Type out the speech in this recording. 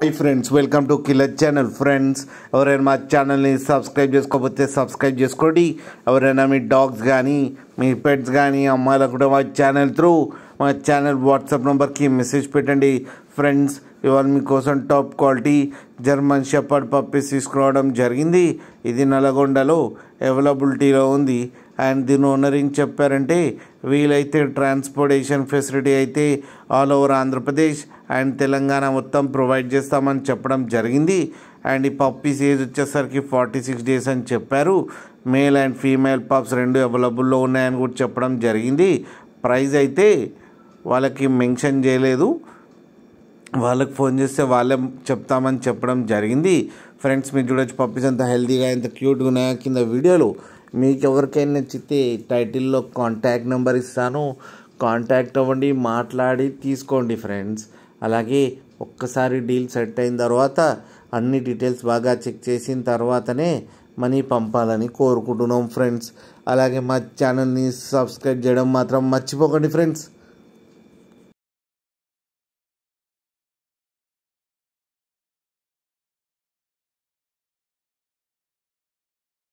Hi friends, welcome to killer channel. Friends, ఎవరైనా మా ఛానల్ని సబ్స్క్రైబ్ చేసుకోకపోతే సబ్స్క్రైబ్ చేసుకోండి. ఎవరైనా మీ డాగ్స్ కానీ మీ పెట్స్ కానీ అమ్మాయిలకు కూడా మా ఛానల్ వాట్సాప్ నెంబర్కి మెసేజ్ పెట్టండి. ఫ్రెండ్స్, ఇవాళ మీకోసం top quality German shepherd puppies తీసుకురావడం జరిగింది. ఇది నల్గొండలో అవైలబిలిటీలో ఉంది. అండ్ దీని ఓనర్ ఏం చెప్పారంటే, వీలైతే ట్రాన్స్పోర్టేషన్ ఫెసిలిటీ అయితే all over Andhra Pradesh and Telangana మొత్తం ప్రొవైడ్ చేస్తామని చెప్పడం జరిగింది. అండ్ ఈ పప్పీస్ ఏజ్ వచ్చేసరికి 46 days అని చెప్పారు. మేల్ అండ్ ఫీమేల్ పప్స్ రెండు అవైలబుల్లో ఉన్నాయని కూడా చెప్పడం జరిగింది. ప్రైస్ అయితే వాళ్ళకి మెన్షన్ చేయలేదు, వాళ్ళకి ఫోన్ చేస్తే వాళ్ళే చెప్తామని చెప్పడం జరిగింది. ఫ్రెండ్స్, మీరు చూడొచ్చు పప్పీస్ అంత హెల్తీగా ఎంత క్యూట్గా ఉన్నాయో కింద వీడియోలో. మీకు ఎవరికైనా నచ్చితే టైటిల్లో కాంటాక్ట్ నెంబర్ ఇస్తాను, కాంటాక్ట్ అవ్వండి, మాట్లాడి తీసుకోండి ఫ్రెండ్స్. అలాగే ఒక్కసారి డీల్ సెట్ అయిన తర్వాత అన్ని డీటెయిల్స్ బాగా చెక్ చేసిన తర్వాతనే మనీ పంపాలని కోరుకుంటున్నాం ఫ్రెండ్స్. అలాగే మా ఛానల్ని సబ్స్క్రైబ్ చేయడం మాత్రం మర్చిపోకండి ఫ్రెండ్స్.